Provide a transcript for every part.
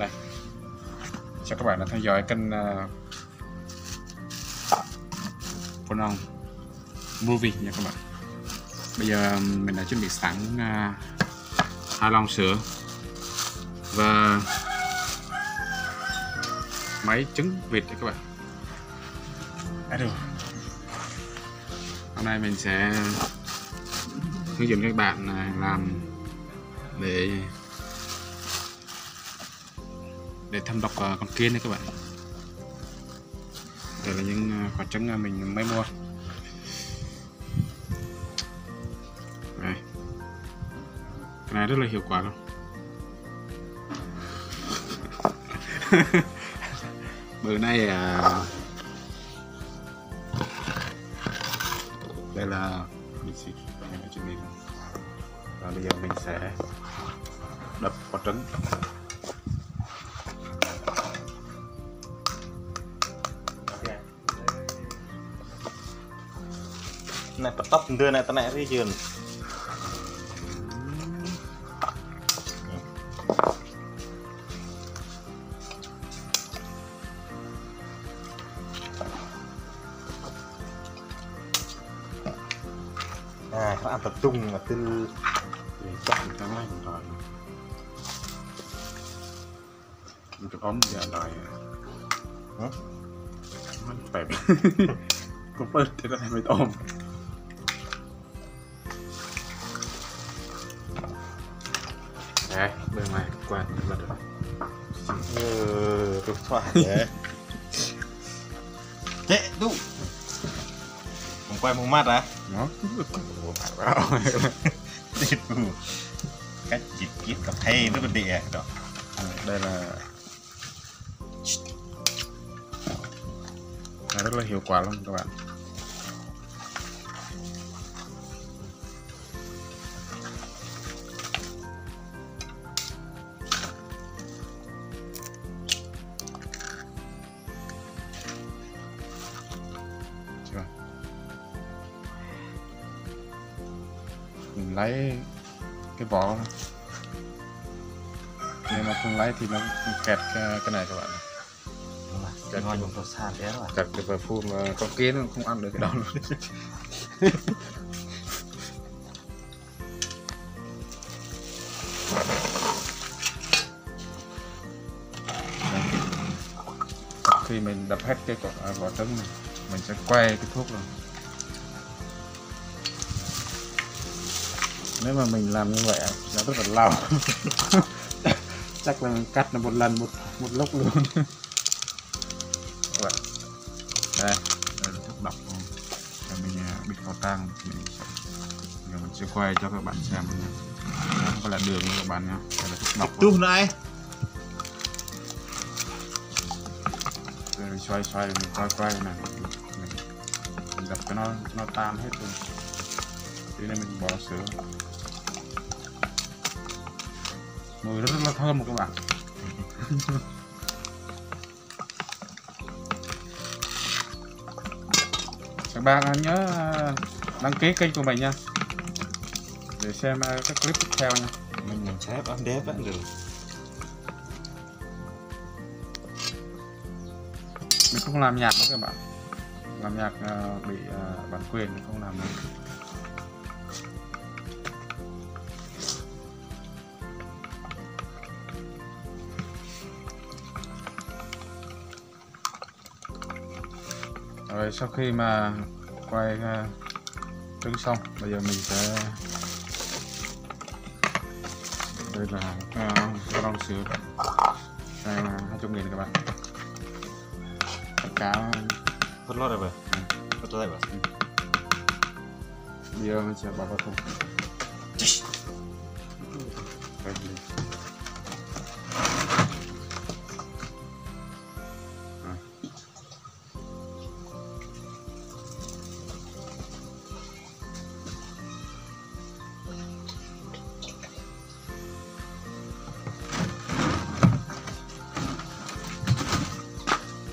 đây. Cho các bạn đã theo dõi kênh Phonong Movie nha các bạn. Bây giờ mình đã chuẩn bị sẵn 2 lon sữa và máy trứng vịt nha các bạn. Hôm nay mình sẽ hướng dẫn các bạn làm để thâm độc con kiến đấy các bạn. Đây là những quả trứng mình mới mua. Đây. Cái này rất là hiệu quả luôn. Bữa nay đây là mình đã chuẩn bị và bây giờ mình sẽ đập quả trứng. Này bắt tóc đưa này tao này đi giường. Các bạn tập trung mà từ chọn cái này rồi mình chụp ống giờ rồi nó đẹp. Có bớt thì có thể mới ôm. Đấy, bên ngoài quạt bật rồi. Rụt thoại đấy. Chết đủ. Không quay một mắt à? Nó cách chịp kiếp cặp thay nó bên địa đó. Đây là rất là hiệu quả luôn các bạn. Mình lấy cái vỏ, nếu mà không lấy thì nó kẹt cái này các bạn. Kẹt ngon dùng xa thế rồi. Kẹt cái phun mà con kiến nó không ăn được cái đó luôn. Khi mình đập hết cái vỏ trứng này, mình sẽ quay cái thuốc rồi. Nếu mà mình làm như vậy nó rất là lâu. Chắc là mình cắt nó một lần một lúc luôn. Các bạn. Đây là thuốc độc. Rồi mình bịt khẩu trang. Mình sẽ quay cho các bạn xem. Không phải là đường nha các bạn nha. Đây là thuốc độc. Tu này. Rồi mình xoay rồi mình quay này. Mình đập cho nó tan hết rồi. Thế nên mình bỏ sữa. Mùi rất là thơm các bạn. Các bạn nhớ đăng ký kênh của mình nha, để xem các clip tiếp theo nha. Mình sẽ bấm đếp vẫn được. Mình không làm nhạc nữa các bạn. Làm nhạc bị bản quyền mình không làm nữa. Rồi sau khi mà quay trứng xong, bây giờ mình sẽ đây là cái lon sữa. Đây là 200.000 các bạn. Tất cả Phân lót rồi vậy. Phân lót rồi vậy. Bây giờ mình sẽ bỏ vào thùng.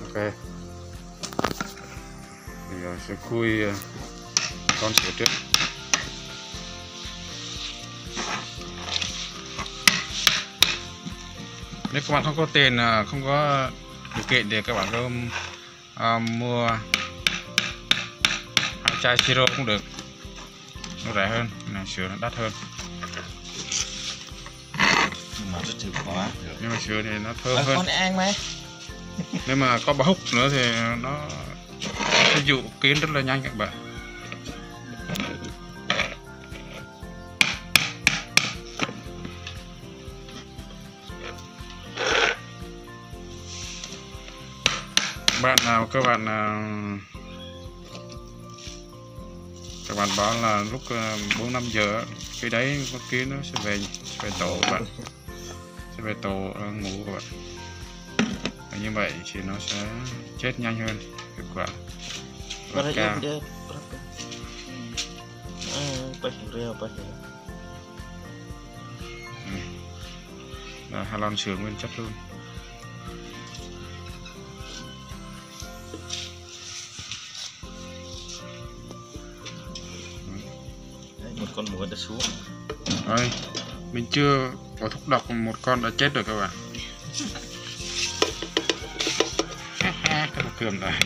Ok. Bây giờ sẽ khui con sữa trước. Nếu các bạn không có tiền, không có điều kiện thì các bạn có mua chai siro cũng được, nó rẻ hơn, này sữa nó đắt hơn. Nhưng mà rất chịu quá. Nhưng mà sữa thì nó thơm hơn. Con ăn mà. Nếu mà có bò húc nữa thì nó sẽ dụ kiến rất là nhanh các bạn. Bạn nào các bạn báo là lúc 4-5 giờ cái đấy con kiến nó sẽ về tổ các bạn, sẽ về tổ ngủ các bạn. Và như vậy thì nó sẽ chết nhanh hơn, hiệu quả và cao. Là halon sườn nguyên chất luôn. Một con muỗi đã xuống. Rồi, mình chưa có thuốc độc một con đã chết rồi các bạn. Cái con cườm này.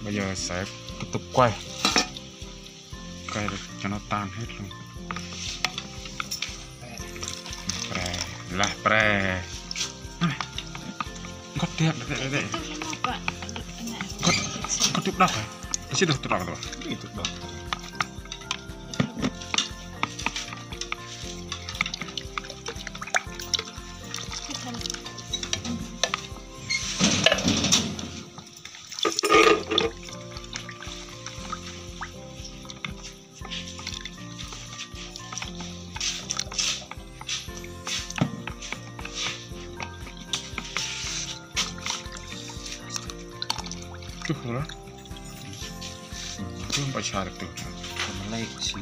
Bây giờ sẽ tiếp tục quay được cho nó tan hết luôn. Pre có tiếp đấy. Có tiếp đọc này. Sẽ được tiếp đọc rồi. Itu dong. Tuh lah. Itu baca tuh. Melek sih.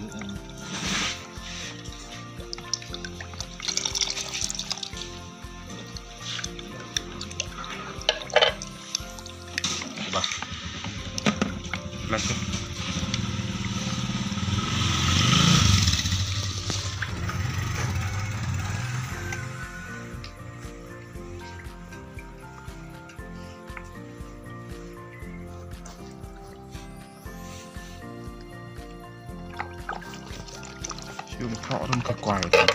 Bah. Lanjut. Dùng thọ trong cái quài này.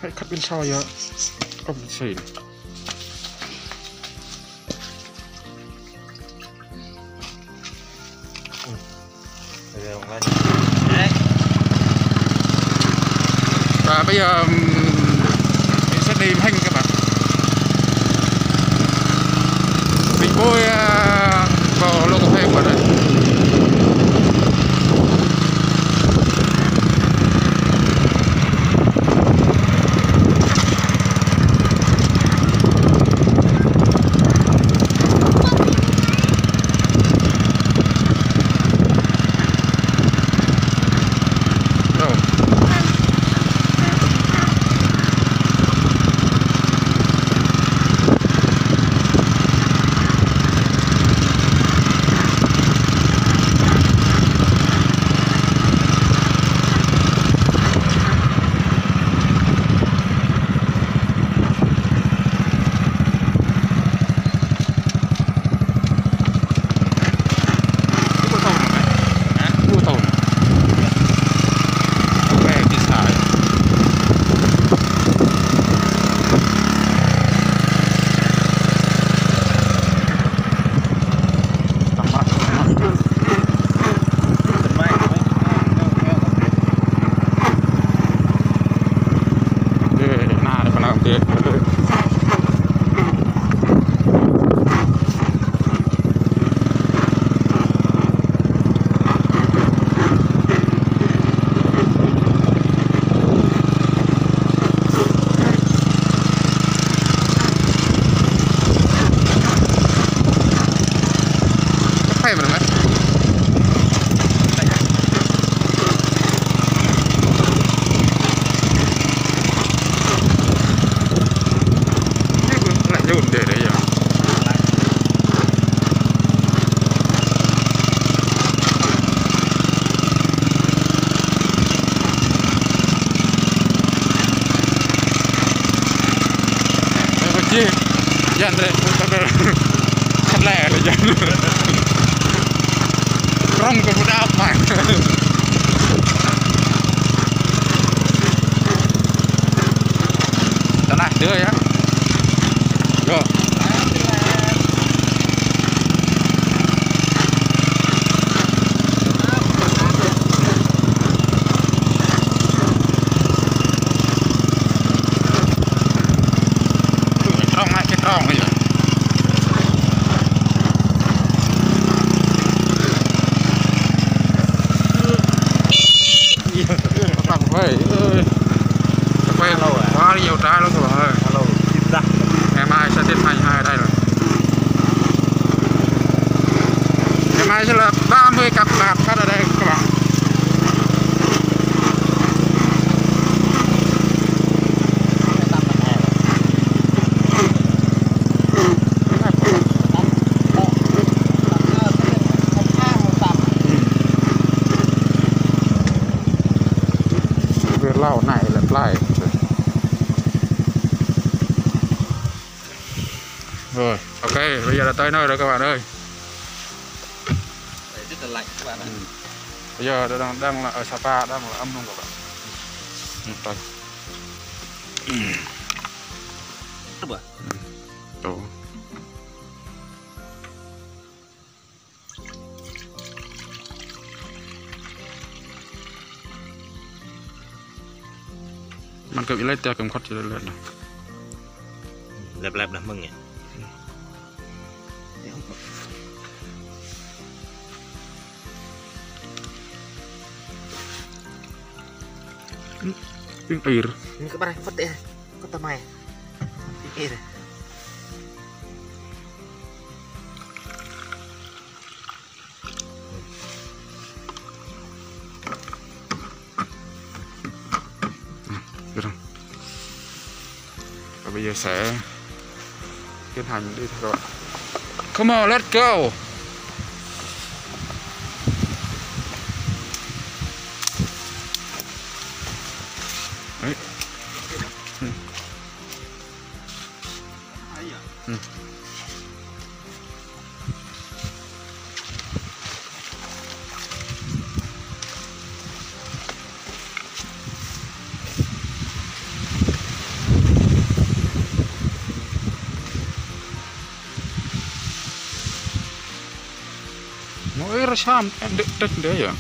Hãy cắt bên sau vậy, không xỉn. Và bây giờ mình sẽ đi hành các bạn. Mình bôi vào lô cà phê của đây. chứ dân đấy thật lẹ là dân rong của một áo phải đó này đưa nhá rồi tròn bây giờ làm vậy quen quá nhiều trái lắm các bạn ơi. Ngày mai sẽ tiến hành hai đây rồi. Ngày mai sẽ là 30 cặp lạt phát ở đây các bạn. Lau này là lại rồi, ok, bây giờ là tới nơi rồi các bạn ơi. Rất là lạnh các bạn ạ. Bây giờ đang là ở Sapa, đang là âm luôn các bạn. Tổ. Man cứ lấy tay cầm khót cho lên này. Lẹp là mừng nhỉ. Tiếng air. Các bạn phát đây, có tầm mày. Tiếng air. Và bây giờ sẽ tiến hành đi thôi các bạn. Come on, let's go. Đấy. Mỗi rasam đứt đấy à?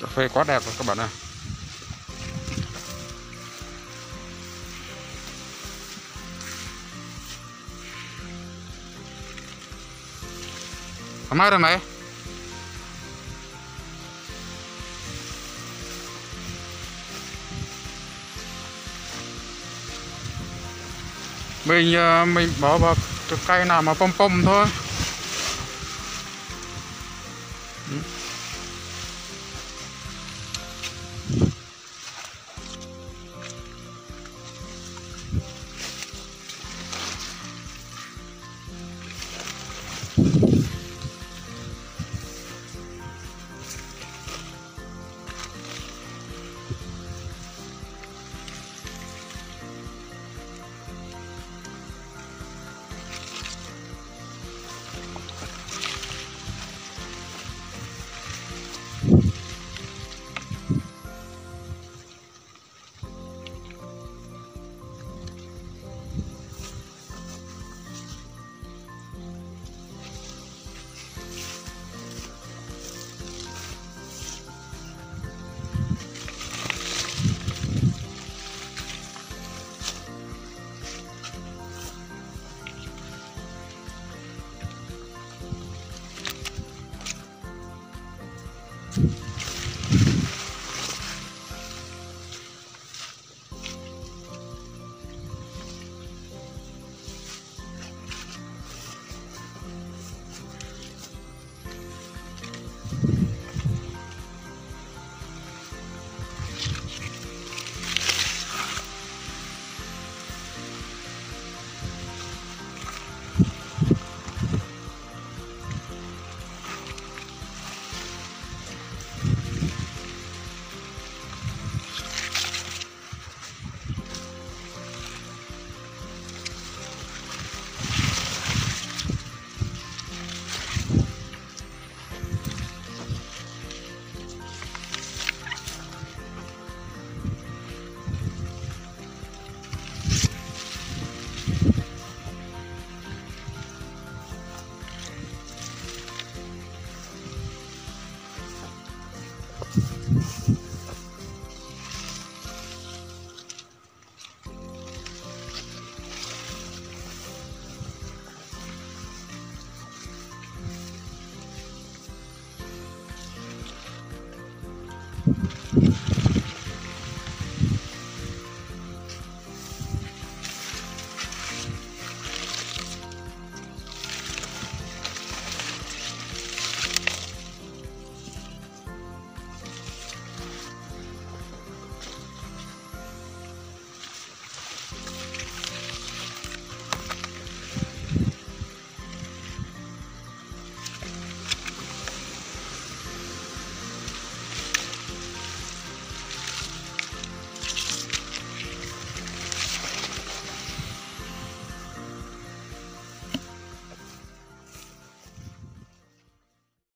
Cà phê quá đẹp rồi các bạn ơi. Có máy rồi mày. Mình bỏ vào cây nào mà pom pom thôi.